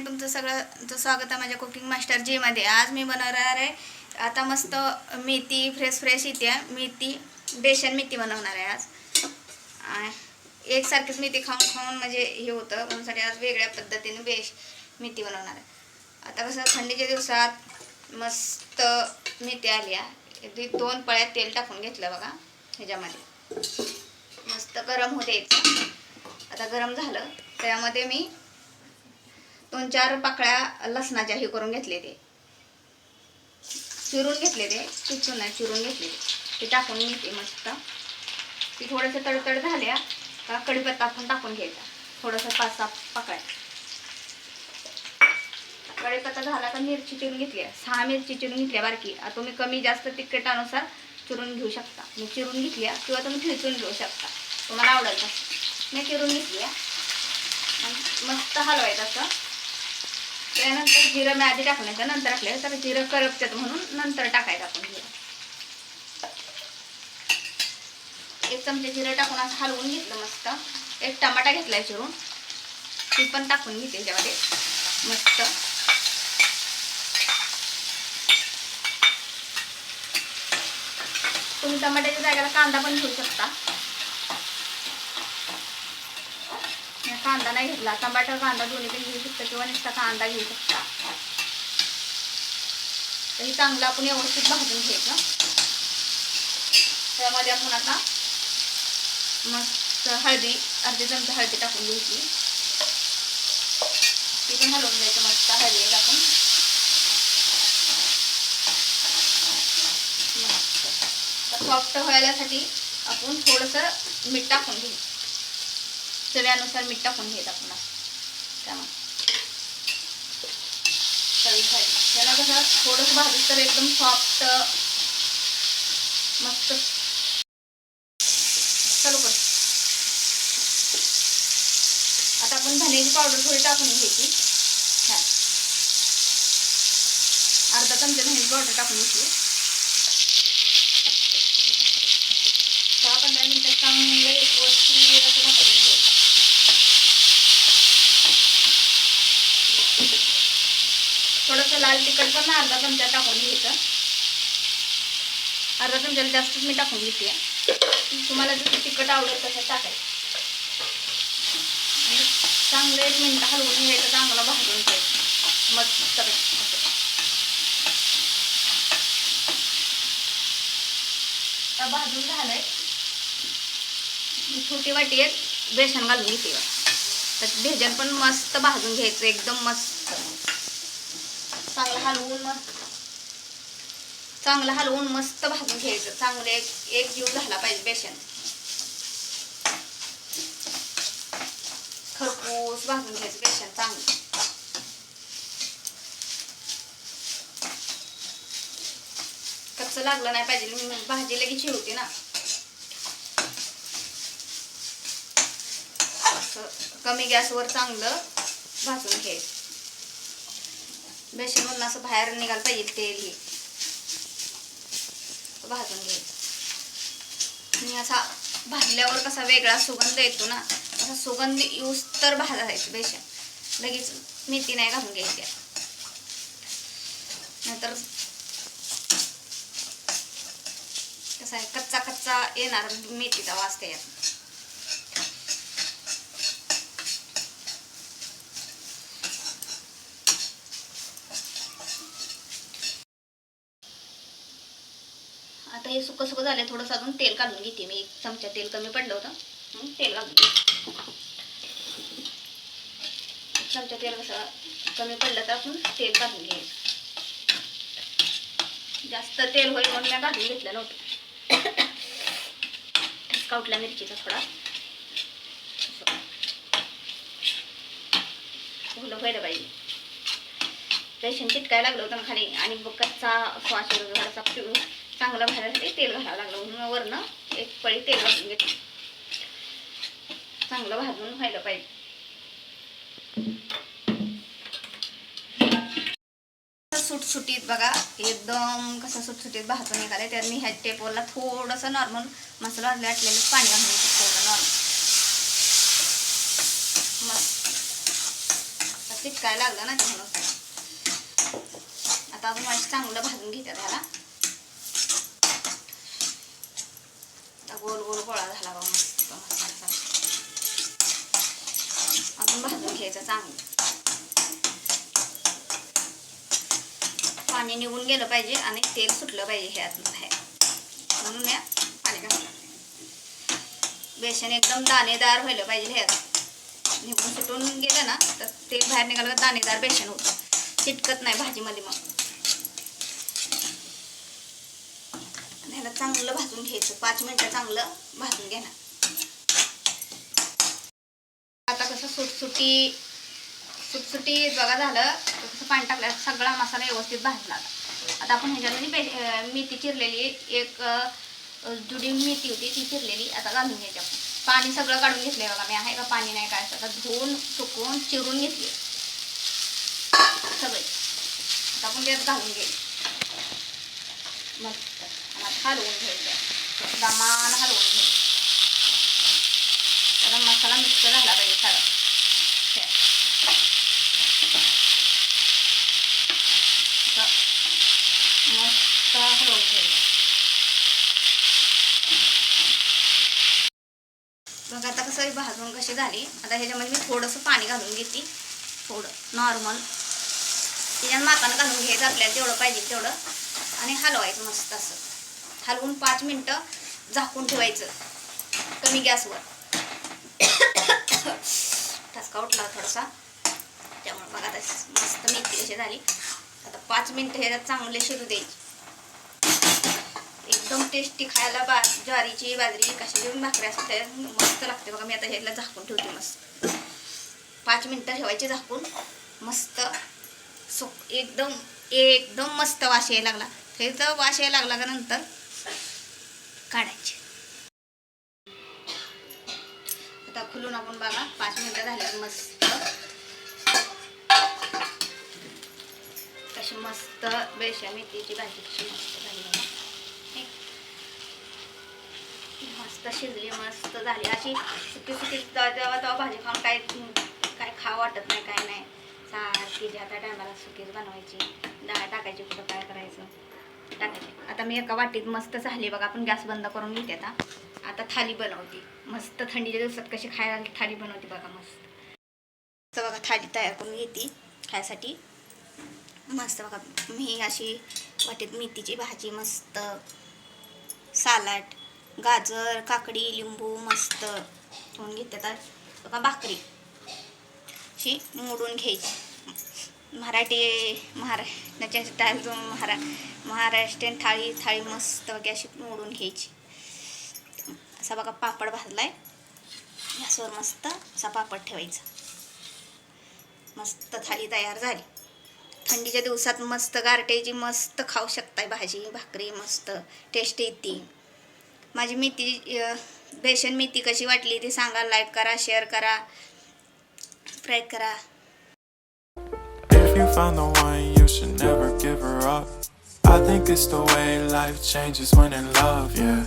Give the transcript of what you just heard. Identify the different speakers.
Speaker 1: Morning, तुमचं सगळं स्वागत आहे माझ्या कुकिंग मास्टर जी मध्ये. आज मी बनवणार आहे आता मस्त मेथी फ्रेश येते, मेथी बेसन मेथी बनवणार आहे आज. एकसारखीच मेथी खाऊन खाऊन म्हणजे हे होतं, म्हणून आज वेगळ्या पद्धतीने मेथी बनवणार आहे. आता कसं थंडीच्या दिवसात मस्त मेथी आली आहे. 2 पळ्यात तेल टाकून घेतलं बघा ह्याच्यामध्ये, मस्त गरम होते. आता गरम झालं त्यामध्ये मी 2-4 पाकळ्या लसणाच्या हे करून घेतले, ते चिरून घेतले, ते चिचून नाही चिरून घेतले, ते टाकून घेते मस्त. ती थोडंसं तडतड झाल्या का कढीपत्ता आपण टाकून घ्यायचा, थोडंसं 5-6 पाकळ्या. कढीपत्ता झाला का मिरची चिरून घेतली, 6 मिरची चिरून घेतल्या बारकी. तुम्ही कमी जास्त तिखटानुसार चिरून घेऊ शकता. मी चिरून घेतली किंवा तुम्ही ठेचून घेऊ शकता, तुम्हाला आवडेल तसं. मी चिरून घेतली, मस्त हलवायचं असं. त्यानंतर जिरं मी आधी टाकण्याचं, नंतर टाकलं तर जिरं करपतात म्हणून नंतर टाकायचं आपण जिरं. 1 चमचा जिरं टाकून असं हलवून घेतलं मस्त. 1 टमाटा घेतलाय चिरून, ती पण टाकून घेते त्याच्यामध्ये मस्त. तुम्ही टमाट्याच्या जागेला कांदा पण घेऊ शकता. कांदा नाही घेतला, टमाटर कांदा दोन्ही पण घेऊ शकता किंवा नुसता कांदा घेऊ शकता. तर हे चांगलं आपण व्यवस्थित भाजून घ्यायचं. त्यामध्ये आपण आता मस्त हळदी, अर्धी चमचा हळदी टाकून घ्यायची, ती पण हलवून घ्यायचं मस्त हळदी टाकून. मस्त सॉफ्ट व्हायसाठी आपण थोडंसं मीठ टाकून घ्यायचं, चवीनुसार मीठ टाकून घ्यायचं आपण त्यामुळे चवीसाठी. त्याला कसं थोडंसं भाजून तर एकदम सॉफ्ट मस्त. चालू कर. आता आपण धन्याची पावडर थोडी टाकून घ्यायची, अर्धा चमचा धन्याची पावडर टाकून घ्यायची. 10-15 मिनिटं चांगलं एक वस्तू असं टाकून घ्यायचं. थोडंसं लाल तिखट पण अर्धा चमचा टाकून घ्यायचं. अर्धा चमच्याला जास्तच मी टाकून घेते, तुम्हाला जसं तिखट आवडेल तसं टाकायचं. आणि चांगलं 1 मिनिट हलवून घ्यायचं, चांगलं भाजून घ्यायचं मस्त असं. आता भाजून झालंय. छोटी वाटी एक बेसन घालून घेते, तर भेजन पण मस्त भाजून घ्यायचं एकदम मस्त. चांगलं हलवून मस्त भाजून घ्यायचं. चांगलं एक जीव झाला पाहिजे बेसन, खरपूस भाजून घ्यायचं बेसन चांगलं. कच्चं लागलं नाही पाहिजे, भाजी लगेच होती ना. कमी गॅसवर चांगलं भाजून घ्यायचं. बेसन मधून असं बाहेर निघालं पाहिजे तेल, हे भाजून घ्यायचं. आणि असा भाजल्यावर कसा वेगळा सुगंध येतो ना, असा सुगंध येऊस तर भाजायचं बेसन. लगेच मेथी नाही घालून घ्यायची, नाहीतर कसा आहे कच्चा कच्चा येणार मेथीचा वास त्याच्यात. आता हे सुकं सुकं झालं, थोडंसं अजून तेल घालून घेते मी. 1 चमचा तेल कमी पडलं होतं म्हणून तेल घालून घेते. 1 चमचा तेल कसं कमी पडलं तर आपण तेल घालून घ्यायचं. जास्त तेल होईल म्हणून मी घालून घेतलं नव्हतं. कावटल्या मिरचीचा थोडा फुलं व्हायला पाहिजे. बेसन चिटकायला लागलं होतं खाली, आणि कच्चा श्वास थोडासा चांगलं भाजायसाठी तेल घालावं लागलं म्हणून वरनं 1 पळी तेल घालून घेतलं. चांगलं भाजून व्हायला पाहिजे. सुटसुटीत बघा एकदम कसं सुटसुटीत भाजून निघाले. तर मी ह्या टेपवरला थोडंसं नॉर्मल मसाला वाटलेलं पाणी घालून थोडं नॉर्मल मस्त चिटकायला लागलं ना ते म्हणून. आता अजून माझं चांगलं भाजून घेतात ह्याला. आता गोल गोल गोळा झाला बघा मस्त मसाला. अजून भाजून घ्यायचं चांगलं. पाणी निघून गेलं पाहिजे आणि तेल सुटलं पाहिजे ह्यातलं बाहेर, म्हणून या पाणी घातलं. बेसन एकदम दाणेदार व्हायला पाहिजे. ह्यात निघून सुटून गेलं ना तर तेल बाहेर निघालं दाणेदार बेसन होतं, चिटकत नाही भाजीमध्ये. मग ह्याला चांगलं भाजून घ्यायचं. 5 मिनिटं चांगलं भाजून घेणार. आता कसं सुटसुटी बघा झालं. कसं पाणी टाकलं सगळा मसाला व्यवस्थित भाजला. आता आपण ह्याच्यामध्ये मेथी चिरलेली, एक जुडी मेथी होती ती चिरलेली आता घालून घ्यायची आपण. पाणी सगळं काढून घेतलंय बघा मी. आहे का पाणी नाही काय आता धुवून सुकवून चिरून घेतली सगळे. आता आपण त्यात घालून घ्यायची मस्त. हलवून घ्यायचं, दमान हलवून घ्यायचं. आता मसाला मिक्स झाला पाहिजे सगळा. मस्त हलवून घ्यायचं. बघा आता कसं भाजून कशी झाली. आता ह्याच्यामध्ये मी थोडंसं पाणी घालून घेते, थोडं नॉर्मल. त्याच्यात मापानं घालून घ्यायचं आपल्याला जेवढं पाहिजे तेवढं आणि हलवायचं मस्त असं. हलवून 5 मिनिटं झाकून ठेवायचं कमी गॅसवर. ठसका उठला थोडासा त्यामुळे. बघा आता मस्त मेथी कशी झाली. आता 5 मिनिटं ह्याच्यात चांगले शिजू द्यायची. एकदम टेस्टी खायला. ज्वारीची बाजरी कशाची भाकरी असते मस्त लागते बघा. मी आता ह्याला झाकून ठेवते मस्त. 5 मिनिटं ठेवायची झाकून मस्त. एकदम मस्त वास यायला लागला. ह्याचा वास यायला लागला का नंतर काढायचे. आता खुलून आपण बघा 5 मिनिटं झाली मस्त. कशी मस्त बेसन मेथीची भाजी कशी मस्त झाली बघा. मस्त शिजली मस्त झाली. अशी सुकी तेव्हा भाजी खाऊन काय खावं वाटत नाही काय नाही. सारखी ज्या त्या टायमाला सुकीच बनवायची. डाळ टाकायची कुठं काय करायचं टाकायची. आता मी एका वाटीत मस्त झाली बघा. आपण गॅस बंद करून घेते. आता थाली बनवते मस्त. थंडीच्या दिवसात कशी खायला थाली बनवते बघा मस्त. बघा थाली तयार करून घेते खायसाठी मस्त बघा. मी अशी वाटीत मेथीची भाजी मस्त, सालाड, गाजर, काकडी, लिंबू मस्त ठेवून घेते. तर बघा भाकरी अशी मोडून घ्यायची. महाराष्ट्राच्या स्टाईल जो महाराष्ट्रीयन थाळी मस्त बघा अशी मोडून घ्यायची. असा बघा पापड भाजलाय गॅसवर मस्त. असा पापड ठेवायचा. मस्त थाली तयार झाली. थंडीच्या दिवसात मस्त गारट्याची मस्त खाऊ शकताय भाजी भाकरी मस्त टेस्ट येते. माझी मेथी बेसन मेथी कशी वाटली ते सांगा. लाईक करा, शेअर करा, सबस्क्राईब करा.
Speaker 2: If you found the one, you should never give her up. I think it's the way life changes when in love, yeah.